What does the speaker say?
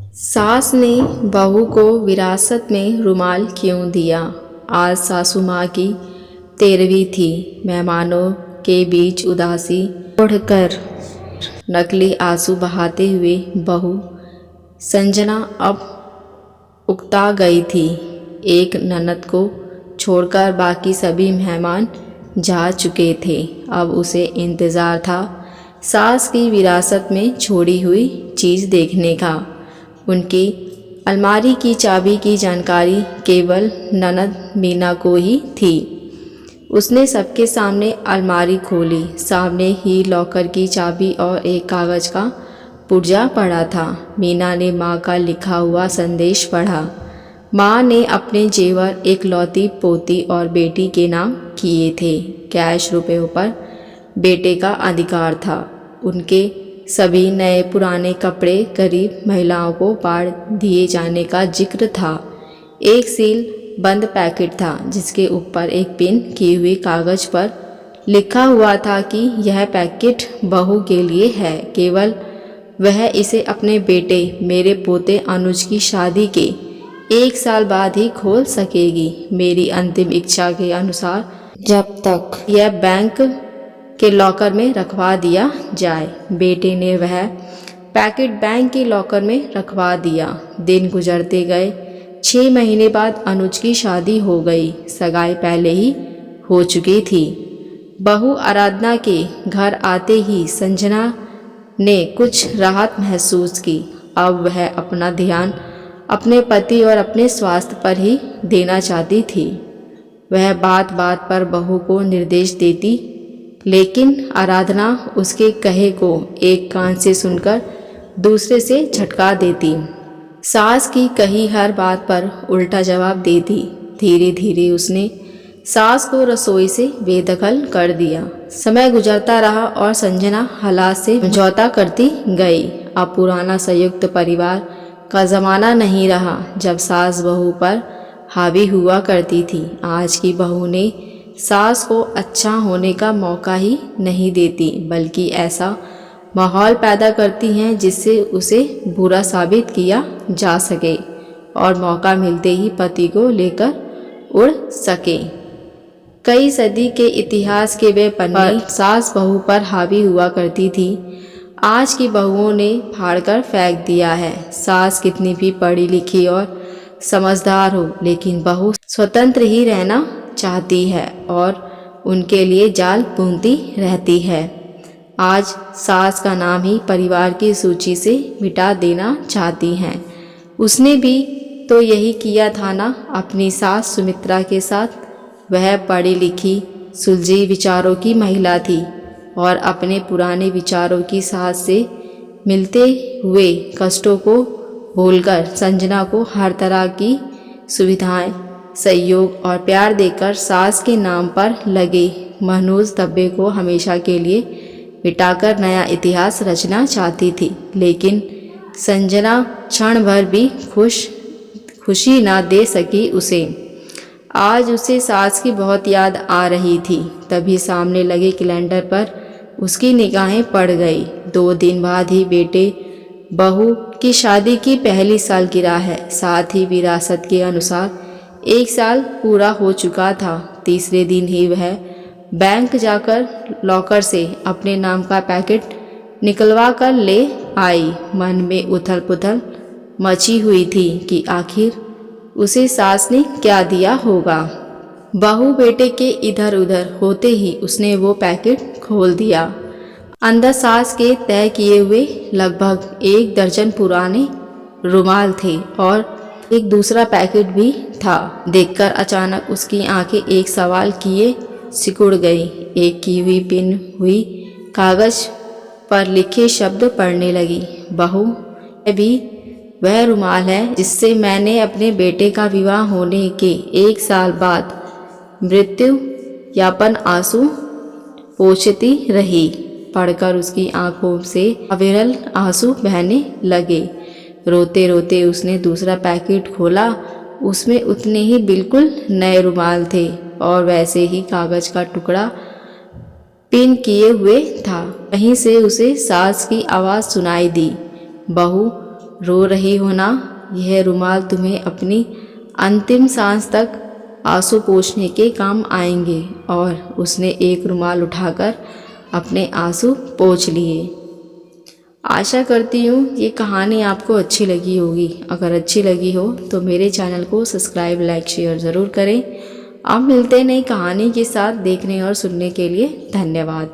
सास ने बहू को विरासत में रुमाल क्यों दिया। आज सासू माँ की 13वीं थी। मेहमानों के बीच उदासी ओढ़कर नकली आंसू बहाते हुए बहू संजना अब उकता गई थी। एक ननद को छोड़कर बाकी सभी मेहमान जा चुके थे। अब उसे इंतज़ार था सास की विरासत में छोड़ी हुई चीज़ देखने का। उनकी अलमारी की चाबी की जानकारी केवल ननद मीना को ही थी। उसने सबके सामने अलमारी खोली। सामने ही लॉकर की चाबी और एक कागज़ का पुर्जा पड़ा था। मीना ने माँ का लिखा हुआ संदेश पढ़ा। माँ ने अपने जेवर एकलौती पोती और बेटी के नाम किए थे। कैश रुपयों पर बेटे का अधिकार था। उनके सभी नए पुराने कपड़े गरीब महिलाओं को बांट दिए जाने का जिक्र था। एक सील बंद पैकेट था जिसके ऊपर एक पिन किए हुए कागज़ पर लिखा हुआ था कि यह पैकेट बहू के लिए है। केवल वह इसे अपने बेटे मेरे पोते अनुज की शादी के 1 साल बाद ही खोल सकेगी। मेरी अंतिम इच्छा के अनुसार जब तक यह बैंक के लॉकर में रखवा दिया जाए। बेटे ने वह पैकेट बैंक के लॉकर में रखवा दिया। दिन गुजरते गए। 6 महीने बाद अनुज की शादी हो गई। सगाई पहले ही हो चुकी थी। बहू आराधना के घर आते ही संजना ने कुछ राहत महसूस की। अब वह अपना ध्यान अपने पति और अपने स्वास्थ्य पर ही देना चाहती थी। वह बात बात पर बहू को निर्देश देती, लेकिन आराधना उसके कहे को एक कान से सुनकर दूसरे से झटका देती। सास की कही हर बात पर उल्टा जवाब देती। धीरे धीरे उसने सास को रसोई से बेदखल कर दिया। समय गुजरता रहा और संजना हालात से समझौता करती गई। अब पुराना संयुक्त परिवार का ज़माना नहीं रहा जब सास बहू पर हावी हुआ करती थी। आज की बहू ने सास को अच्छा होने का मौका ही नहीं देती, बल्कि ऐसा माहौल पैदा करती हैं जिससे उसे बुरा साबित किया जा सके और मौका मिलते ही पति को लेकर उड़ सके। कई सदी के इतिहास के वे पन्ने सास बहू पर हावी हुआ करती थी। आज की बहुओं ने फाड़कर फेंक दिया है। सास कितनी भी पढ़ी लिखी और समझदार हो, लेकिन बहू स्वतंत्र ही रहना चाहती है और उनके लिए जाल बुनती रहती है। आज सास का नाम ही परिवार की सूची से मिटा देना चाहती हैं। उसने भी तो यही किया था ना अपनी सास सुमित्रा के साथ। वह पढ़ी लिखी सुलझी विचारों की महिला थी और अपने पुराने विचारों की सास से मिलते हुए कष्टों को भूलकर संजना को हर तरह की सुविधाएं, सहयोग और प्यार देकर सास के नाम पर लगे महनूज धब्बे को हमेशा के लिए मिटाकर नया इतिहास रचना चाहती थी। लेकिन संजना क्षण भर भी खुशी ना दे सकी उसे। आज उसे सास की बहुत याद आ रही थी। तभी सामने लगे कैलेंडर पर उसकी निगाहें पड़ गई। 2 दिन बाद ही बेटे बहू की शादी की पहली सालगिरह है। साथ ही विरासत के अनुसार 1 साल पूरा हो चुका था। तीसरे दिन ही वह बैंक जाकर लॉकर से अपने नाम का पैकेट निकलवा कर ले आई। मन में उथल पुथल मची हुई थी कि आखिर उसे सास ने क्या दिया होगा। बहू बेटे के इधर उधर होते ही उसने वो पैकेट खोल दिया। अंदर सास के तय किए हुए लगभग 1 दर्जन पुराने रुमाल थे और एक दूसरा पैकेट भी था। देखकर अचानक उसकी आंखें एक सवाल किए सिकुड़ गई। एक की हुई पिन हुई कागज पर लिखे शब्द पढ़ने लगी। बहू, यह भी वह रुमाल है जिससे मैंने अपने बेटे का विवाह होने के 1 साल बाद मृत्यु यापन आंसू पोंछती रही। पढ़कर उसकी आंखों से अविरल आंसू बहने लगे। रोते रोते उसने दूसरा पैकेट खोला। उसमें उतने ही बिल्कुल नए रुमाल थे और वैसे ही कागज का टुकड़ा पिन किए हुए था। वहीं से उसे सास की आवाज़ सुनाई दी। बहू, रो रही हो ना, यह रुमाल तुम्हें अपनी अंतिम सांस तक आंसू पोंछने के काम आएंगे। और उसने एक रुमाल उठाकर अपने आंसू पोंछ लिए। आशा करती हूँ ये कहानी आपको अच्छी लगी होगी। अगर अच्छी लगी हो तो मेरे चैनल को सब्सक्राइब, लाइक, शेयर ज़रूर करें। अब मिलते हैं नई कहानी के साथ। देखने और सुनने के लिए धन्यवाद।